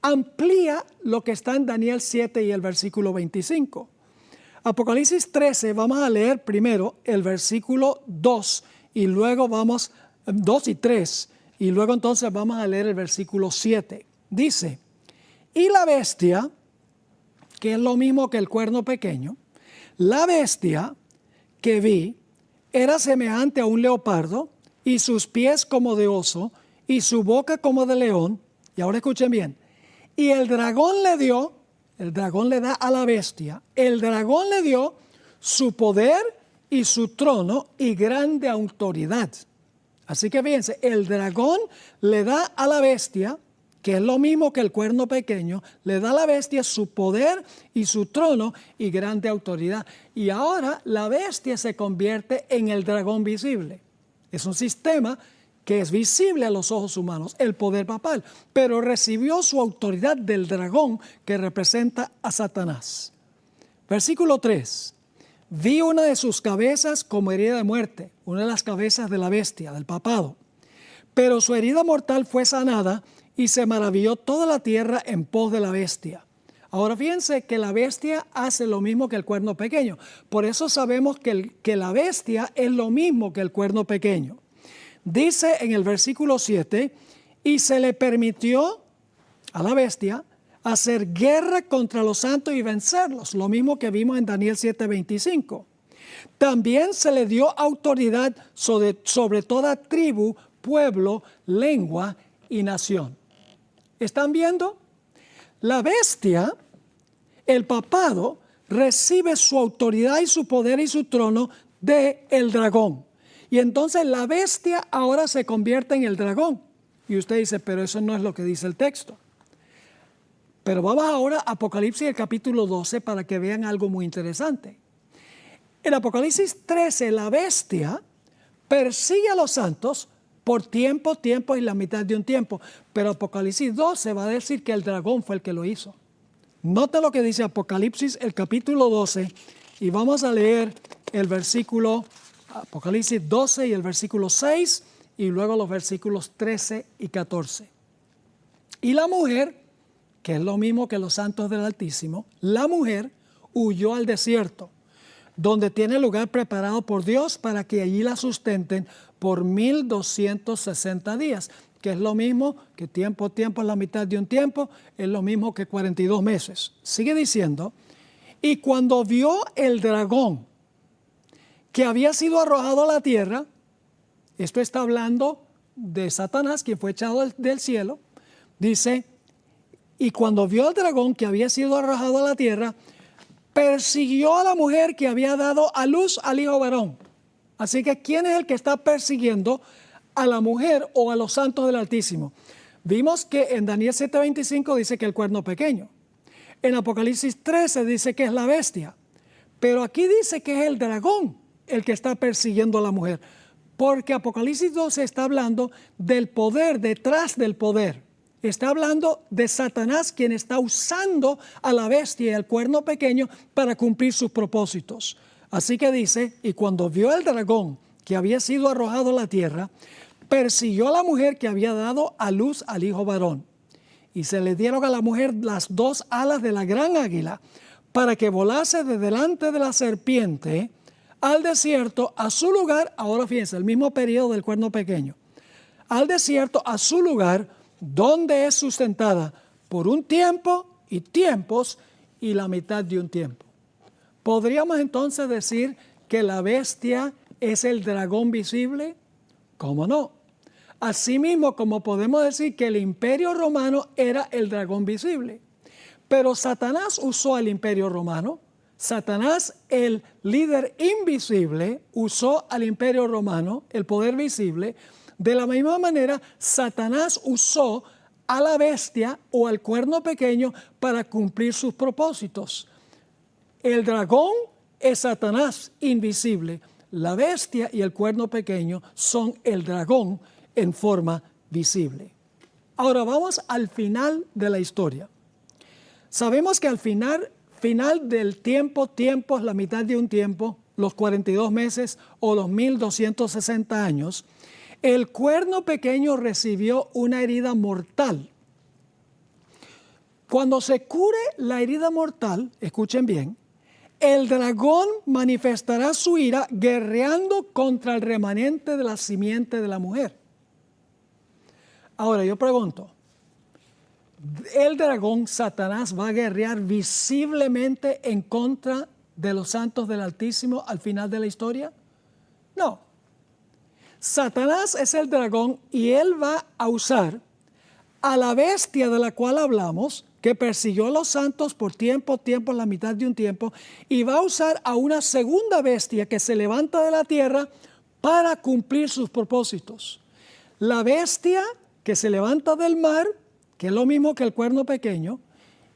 amplía lo que está en Daniel 7 y el versículo 25. Apocalipsis 13, vamos a leer primero el versículo 2 y luego 2 y 3, y luego entonces vamos a leer el versículo 7. Dice, y la bestia, que es lo mismo que el cuerno pequeño, la bestia que vi era semejante a un leopardo, y sus pies como de oso, y su boca como de león. Y ahora escuchen bien. Y el dragón le da a la bestia, el dragón le dio su poder y su trono y grande autoridad. Así que fíjense, el dragón le da a la bestia, que es lo mismo que el cuerno pequeño, le da a la bestia su poder y su trono y grande autoridad. Y ahora la bestia se convierte en el dragón visible. Es un sistema que es visible a los ojos humanos, el poder papal, pero recibió su autoridad del dragón que representa a Satanás. Versículo 3. Vi una de sus cabezas como herida de muerte, una de las cabezas de la bestia, del papado. Pero su herida mortal fue sanada y se maravilló toda la tierra en pos de la bestia. Ahora fíjense que la bestia hace lo mismo que el cuerno pequeño. Por eso sabemos que la bestia es lo mismo que el cuerno pequeño. Dice en el versículo 7, y se le permitió a la bestia hacer guerra contra los santos y vencerlos, lo mismo que vimos en Daniel 7:25. También se le dio autoridad sobre toda tribu, pueblo, lengua y nación. ¿Están viendo? La bestia, el papado, recibe su autoridad y su poder y su trono del dragón. Y entonces la bestia ahora se convierte en el dragón. Y usted dice, pero eso no es lo que dice el texto. Pero vamos ahora a Apocalipsis, el capítulo 12, para que vean algo muy interesante. En Apocalipsis 13, la bestia persigue a los santos por tiempo y la mitad de un tiempo. Pero Apocalipsis 12 va a decir que el dragón fue el que lo hizo. Nota lo que dice Apocalipsis, el capítulo 12, y vamos a leer el versículo, Apocalipsis 12 y el versículo 6, y luego los versículos 13 y 14. Y la mujer, que es lo mismo que los santos del Altísimo, la mujer huyó al desierto, donde tiene lugar preparado por Dios para que allí la sustenten por 1260 días, que es lo mismo que tiempo es la mitad de un tiempo, es lo mismo que 42 meses. Sigue diciendo, y cuando vio el dragón que había sido arrojado a la tierra, esto está hablando de Satanás, quien fue echado del cielo, dice, y cuando vio al dragón que había sido arrojado a la tierra, persiguió a la mujer que había dado a luz al hijo varón. Así que, ¿quién es el que está persiguiendo a la mujer o a los santos del Altísimo? Vimos que en Daniel 7:25 dice que el cuerno pequeño. En Apocalipsis 13 dice que es la bestia. Pero aquí dice que es el dragón el que está persiguiendo a la mujer. Porque Apocalipsis 12 está hablando del poder detrás del poder. Está hablando de Satanás, quien está usando a la bestia y al cuerno pequeño para cumplir sus propósitos. Así que dice, y cuando vio al dragón que había sido arrojado a la tierra, persiguió a la mujer que había dado a luz al hijo varón. Y se le dieron a la mujer las dos alas de la gran águila para que volase de delante de la serpiente al desierto, a su lugar, ahora fíjense, el mismo periodo del cuerno pequeño, al desierto, a su lugar, donde es sustentada por un tiempo y tiempos y la mitad de un tiempo. ¿Podríamos entonces decir que la bestia es el dragón visible? ¿Cómo no? Asimismo, como podemos decir que el imperio romano era el dragón visible. Pero Satanás usó al imperio romano. Satanás, el líder invisible, usó al imperio romano, el poder visible. De la misma manera, Satanás usó a la bestia o al cuerno pequeño para cumplir sus propósitos. El dragón es Satanás invisible. La bestia y el cuerno pequeño son el dragón en forma visible. Ahora vamos al final de la historia. Sabemos que al final del tiempo es la mitad de un tiempo, los 42 meses o los 1260 años, el cuerno pequeño recibió una herida mortal. Cuando se cure la herida mortal, escuchen bien, el dragón manifestará su ira guerreando contra el remanente de la simiente de la mujer. Ahora yo pregunto, ¿el dragón Satanás va a guerrear visiblemente en contra de los santos del Altísimo al final de la historia? No. Satanás es el dragón y él va a usar a la bestia de la cual hablamos, que persiguió a los santos por tiempo, la mitad de un tiempo, y va a usar a una segunda bestia que se levanta de la tierra para cumplir sus propósitos. La bestia que se levanta del mar, que es lo mismo que el cuerno pequeño,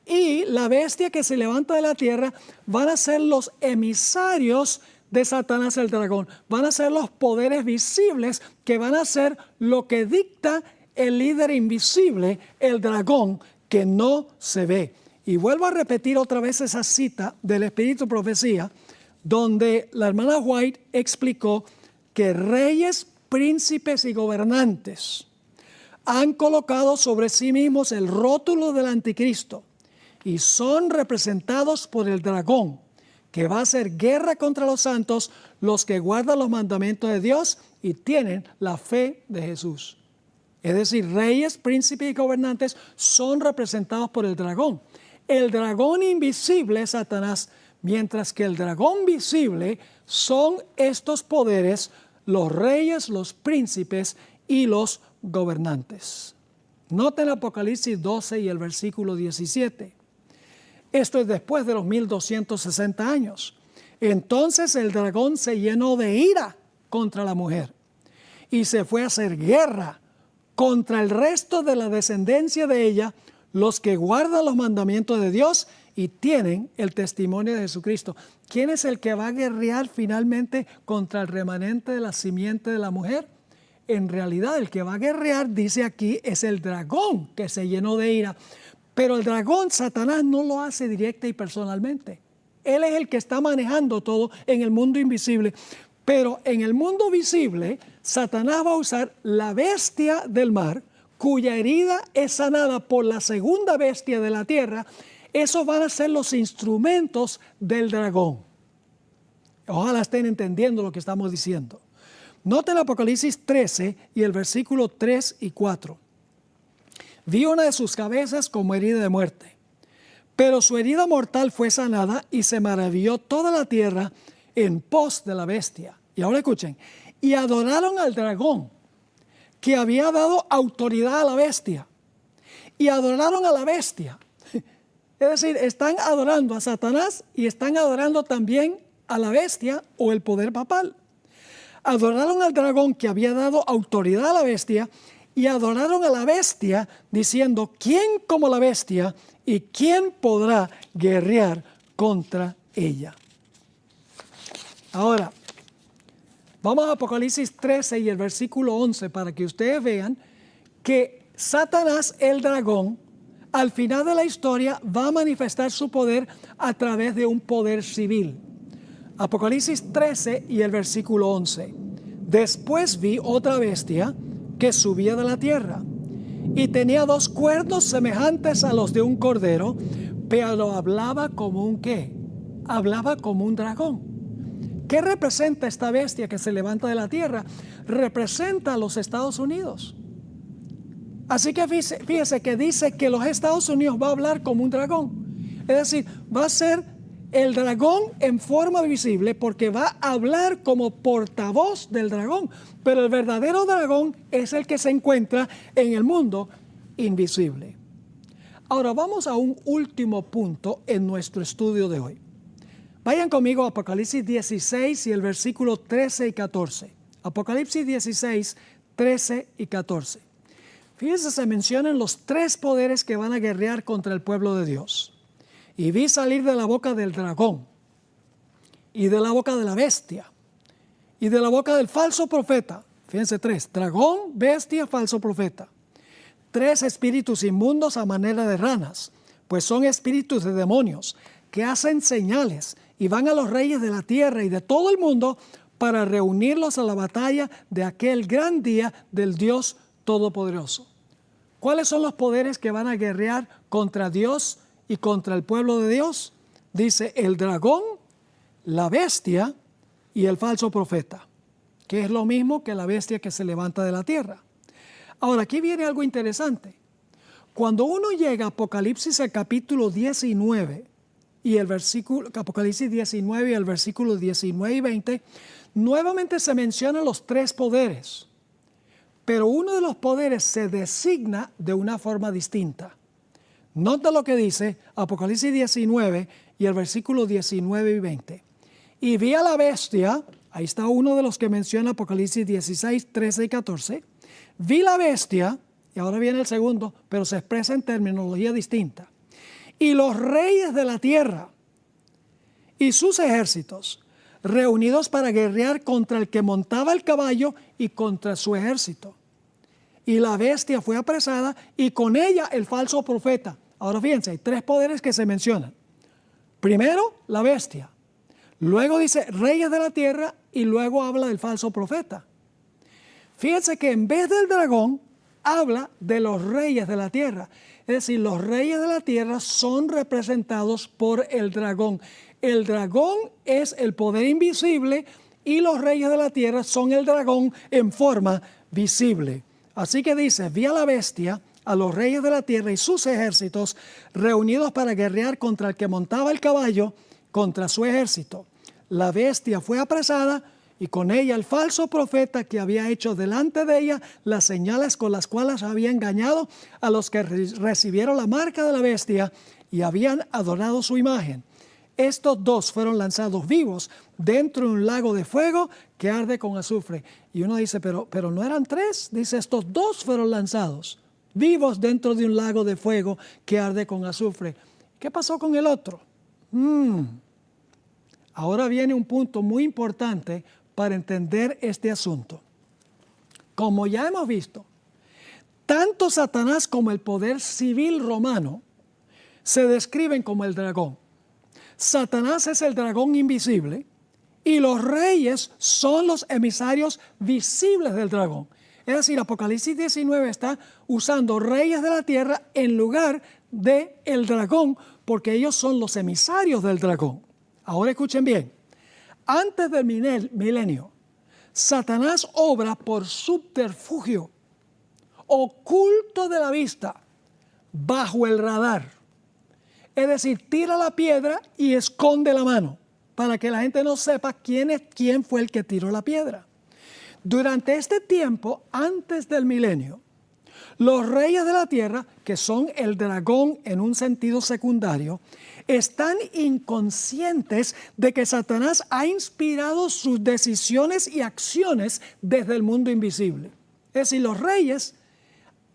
y la bestia que se levanta de la tierra van a ser los emisarios de Satanás el dragón. Van a ser los poderes visibles que van a ser lo que dicta el líder invisible, el dragón, que no se ve. Y vuelvo a repetir otra vez esa cita del Espíritu Profecía, donde la hermana White explicó que reyes, príncipes y gobernantes han colocado sobre sí mismos el rótulo del anticristo y son representados por el dragón, que va a hacer guerra contra los santos, los que guardan los mandamientos de Dios y tienen la fe de Jesús. es decir, reyes, príncipes y gobernantes, son representados por el dragón. El dragón invisible es Satanás, mientras que el dragón visible son estos poderes, los reyes, los príncipes y los gobernantes. Noten Apocalipsis 12 y el versículo 17. Esto es después de los 1260 años. Entonces el dragón se llenó de ira contra la mujer y se fue a hacer guerra contra el resto de la descendencia de ella, los que guardan los mandamientos de Dios y tienen el testimonio de Jesucristo. ¿Quién es el que va a guerrear finalmente contra el remanente de la simiente de la mujer? En realidad el que va a guerrear, dice aquí, es el dragón que se llenó de ira. Pero el dragón, Satanás, no lo hace directa y personalmente. Él es el que está manejando todo en el mundo invisible. Pero en el mundo visible, Satanás va a usar la bestia del mar, cuya herida es sanada por la segunda bestia de la tierra. Esos van a ser los instrumentos del dragón. Ojalá estén entendiendo lo que estamos diciendo. Noten Apocalipsis 13 y el versículo 3 y 4. Vi una de sus cabezas como herida de muerte, pero su herida mortal fue sanada y se maravilló toda la tierra en pos de la bestia. Y ahora escuchen, y adoraron al dragón que había dado autoridad a la bestia. Y adoraron a la bestia. Es decir, están adorando a Satanás y están adorando también a la bestia o el poder papal. Adoraron al dragón que había dado autoridad a la bestia y adoraron a la bestia diciendo, ¿quién como la bestia y quién podrá guerrear contra ella? Ahora, vamos a Apocalipsis 13 y el versículo 11 para que ustedes vean que Satanás, el dragón, al final de la historia va a manifestar su poder a través de un poder civil. Apocalipsis 13 y el versículo 11. Después vi otra bestia que subía de la tierra y tenía dos cuernos semejantes a los de un cordero, pero hablaba como un ¿qué? Hablaba como un dragón. ¿Qué representa esta bestia que se levanta de la tierra? Representa a los Estados Unidos. Así que fíjese que dice que los Estados Unidos va a hablar como un dragón. Es decir, va a ser el dragón en forma visible porque va a hablar como portavoz del dragón. Pero el verdadero dragón es el que se encuentra en el mundo invisible. Ahora vamos a un último punto en nuestro estudio de hoy. Vayan conmigo a Apocalipsis 16 y el versículo 13 y 14. Apocalipsis 16, 13 y 14. Fíjense, se mencionan los tres poderes que van a guerrear contra el pueblo de Dios. Y vi salir de la boca del dragón, y de la boca de la bestia, y de la boca del falso profeta. Fíjense, tres: dragón, bestia, falso profeta. Tres espíritus inmundos a manera de ranas, pues son espíritus de demonios, que hacen señales y van a los reyes de la tierra y de todo el mundo para reunirlos a la batalla de aquel gran día del Dios Todopoderoso. ¿Cuáles son los poderes que van a guerrear contra Dios y contra el pueblo de Dios? Dice el dragón, la bestia y el falso profeta, que es lo mismo que la bestia que se levanta de la tierra. Ahora, aquí viene algo interesante. Cuando uno llega a Apocalipsis al capítulo 19 y el versículo, Apocalipsis 19 y el versículo 19 y 20, nuevamente se mencionan los tres poderes, pero uno de los poderes se designa de una forma distinta. Nota lo que dice Apocalipsis 19 y el versículo 19 y 20. Y vi a la bestia, ahí está uno de los que menciona Apocalipsis 16, 13 y 14. Vi la bestia, y ahora viene el segundo, pero se expresa en terminología distinta. Y los reyes de la tierra y sus ejércitos, reunidos para guerrear contra el que montaba el caballo y contra su ejército. Y la bestia fue apresada y con ella el falso profeta. Ahora fíjense, hay tres poderes que se mencionan. Primero, la bestia. Luego dice reyes de la tierra y luego habla del falso profeta. Fíjense que en vez del dragón, habla de los reyes de la tierra. Es decir, los reyes de la tierra son representados por el dragón. El dragón es el poder invisible y los reyes de la tierra son el dragón en forma visible. Así que dice, vi a la bestia, a los reyes de la tierra y sus ejércitos reunidos para guerrear contra el que montaba el caballo, contra su ejército. La bestia fue apresada y con ella el falso profeta que había hecho delante de ella las señales con las cuales había engañado a los que recibieron la marca de la bestia y habían adorado su imagen. Estos dos fueron lanzados vivos dentro de un lago de fuego que arde con azufre. Y uno dice, pero no eran tres. Dice, estos dos fueron lanzados vivos dentro de un lago de fuego que arde con azufre. ¿Qué pasó con el otro? Ahora viene un punto muy importante para entender este asunto. Como ya hemos visto, tanto Satanás como el poder civil romano se describen como el dragón. Satanás es el dragón invisible y los reyes son los emisarios visibles del dragón. Es decir, Apocalipsis 19 está usando reyes de la tierra en lugar de el dragón, porque ellos son los emisarios del dragón. Ahora escuchen bien. Antes del milenio, Satanás obra por subterfugio, oculto de la vista, bajo el radar. Es decir, tira la piedra y esconde la mano para que la gente no sepa quién fue el que tiró la piedra. Durante este tiempo, antes del milenio, los reyes de la tierra, que son el dragón en un sentido secundario, están inconscientes de que Satanás ha inspirado sus decisiones y acciones desde el mundo invisible. Es decir, los reyes,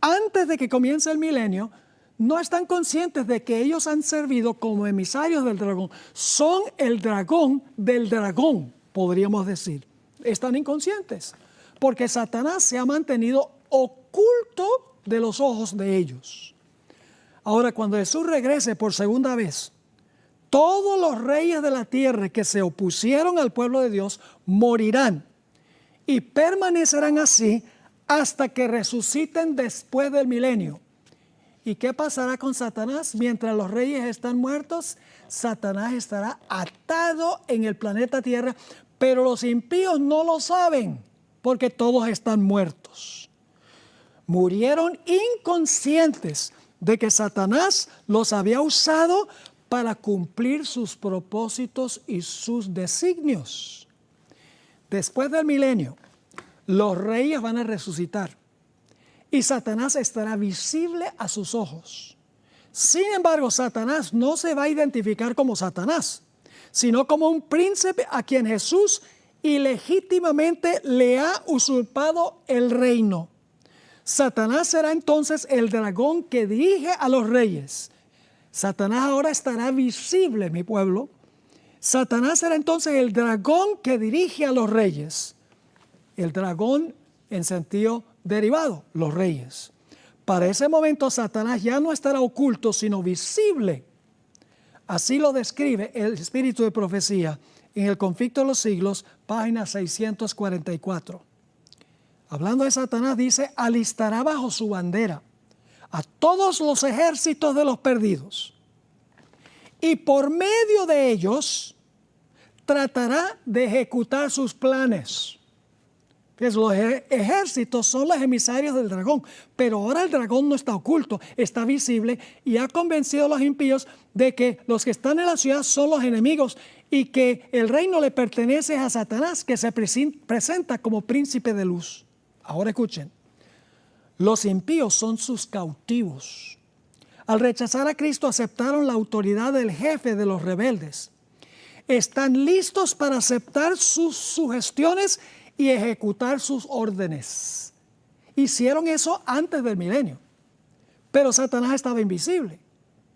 antes de que comience el milenio, no están conscientes de que ellos han servido como emisarios del dragón. Son el dragón del dragón, podríamos decir. Están inconscientes, porque Satanás se ha mantenido oculto de los ojos de ellos. Ahora, cuando Jesús regrese por segunda vez, todos los reyes de la tierra que se opusieron al pueblo de Dios morirán y permanecerán así hasta que resuciten después del milenio. ¿Y qué pasará con Satanás? Mientras los reyes están muertos, Satanás estará atado en el planeta Tierra, pero los impíos no lo saben, porque todos están muertos. Murieron inconscientes de que Satanás los había usado para cumplir sus propósitos y sus designios. Después del milenio, los reyes van a resucitar y Satanás estará visible a sus ojos. Sin embargo, Satanás no se va a identificar como Satanás, sino como un príncipe a quien Jesús ilegítimamente le ha usurpado el reino. Satanás será entonces el dragón que dirige a los reyes. Satanás ahora estará visible, mi pueblo. Satanás será entonces el dragón que dirige a los reyes. El dragón en sentido derivado, los reyes. Para ese momento Satanás ya no estará oculto, sino visible. Así lo describe el Espíritu de Profecía en el Conflicto de los Siglos, página 644. Hablando de Satanás, dice, alistará bajo su bandera a todos los ejércitos de los perdidos y por medio de ellos tratará de ejecutar sus planes. Los ejércitos son los emisarios del dragón, pero ahora el dragón no está oculto, está visible y ha convencido a los impíos de que los que están en la ciudad son los enemigos y que el reino le pertenece a Satanás, que se presenta como príncipe de luz. Ahora escuchen, los impíos son sus cautivos. Al rechazar a Cristo aceptaron la autoridad del jefe de los rebeldes. Están listos para aceptar sus sugestiones y ejecutar sus órdenes. Hicieron eso antes del milenio, pero Satanás estaba invisible.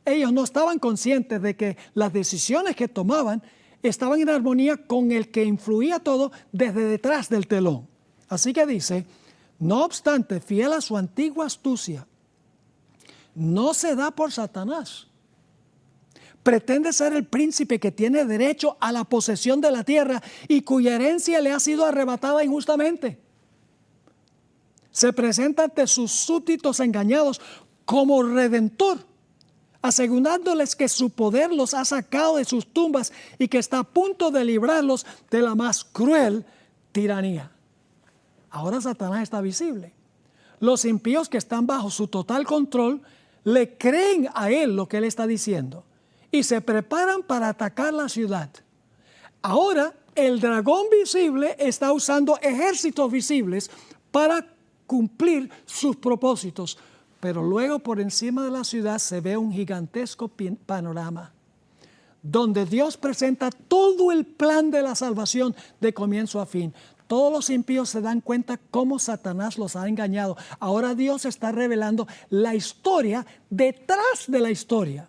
Ellos no estaban conscientes de que las decisiones que tomaban estaban en armonía con el que influía todo desde detrás del telón. Así que dice, no obstante, fiel a su antigua astucia, no se da por Satanás. Pretende ser el príncipe que tiene derecho a la posesión de la tierra y cuya herencia le ha sido arrebatada injustamente. Se presenta ante sus súbditos engañados como redentor, asegurándoles que su poder los ha sacado de sus tumbas y que está a punto de librarlos de la más cruel tiranía. Ahora Satanás está visible. Los impíos que están bajo su total control le creen a él lo que él está diciendo y se preparan para atacar la ciudad. Ahora el dragón visible está usando ejércitos visibles para cumplir sus propósitos, pero luego por encima de la ciudad se ve un gigantesco panorama donde Dios presenta todo el plan de la salvación de comienzo a fin. Todos los impíos se dan cuenta cómo Satanás los ha engañado. Ahora Dios está revelando la historia detrás de la historia.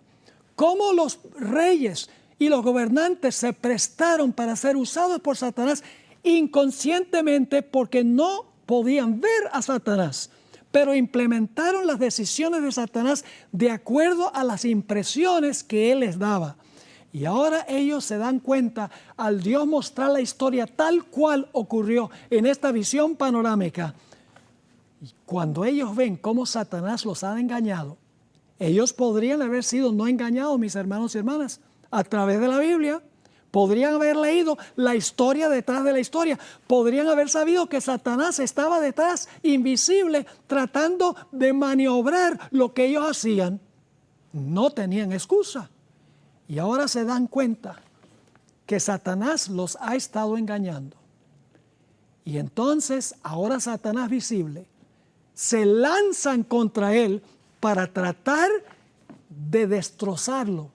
Cómo los reyes y los gobernantes se prestaron para ser usados por Satanás inconscientemente porque no podían ver a Satanás, pero implementaron las decisiones de Satanás de acuerdo a las impresiones que él les daba. Y ahora ellos se dan cuenta, al Dios mostrar la historia tal cual ocurrió en esta visión panorámica, y cuando ellos ven cómo Satanás los ha engañado, ellos podrían haber sido no engañados, mis hermanos y hermanas, a través de la Biblia. Podrían haber leído la historia detrás de la historia. Podrían haber sabido que Satanás estaba detrás, invisible, tratando de maniobrar lo que ellos hacían. No tenían excusa. Y ahora se dan cuenta que Satanás los ha estado engañando. Y entonces, ahora Satanás visible, se lanzan contra él para tratar de destrozarlo.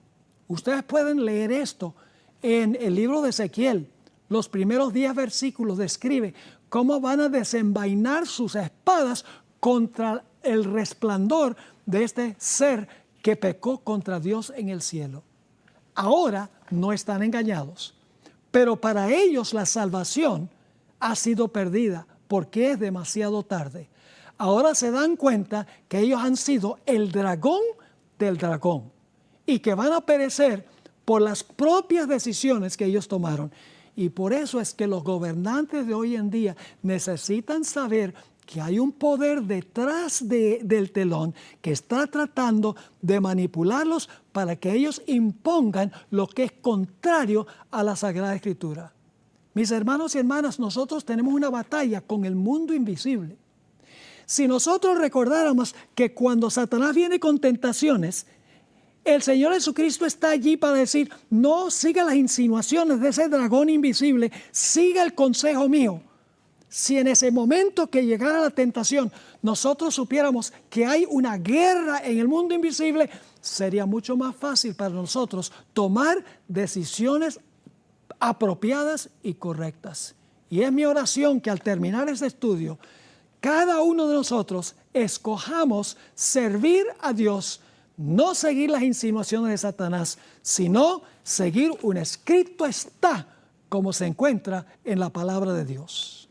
Ustedes pueden leer esto en el libro de Ezequiel. Los primeros 10 versículos describe cómo van a desenvainar sus espadas contra el resplandor de este ser que pecó contra Dios en el cielo. Ahora no están engañados, pero para ellos la salvación ha sido perdida porque es demasiado tarde. Ahora se dan cuenta que ellos han sido el dragón del dragón y que van a perecer por las propias decisiones que ellos tomaron. Y por eso es que los gobernantes de hoy en día necesitan saber que hay un poder detrás del telón que está tratando de manipularlos para que ellos impongan lo que es contrario a la Sagrada Escritura. Mis hermanos y hermanas, nosotros tenemos una batalla con el mundo invisible. Si nosotros recordáramos que cuando Satanás viene con tentaciones, el Señor Jesucristo está allí para decir, no siga las insinuaciones de ese dragón invisible, siga el consejo mío. Si en ese momento que llegara la tentación, nosotros supiéramos que hay una guerra en el mundo invisible, sería mucho más fácil para nosotros tomar decisiones apropiadas y correctas. Y es mi oración que al terminar este estudio, cada uno de nosotros escojamos servir a Dios, no seguir las insinuaciones de Satanás, sino seguir un escrito está, como se encuentra en la palabra de Dios.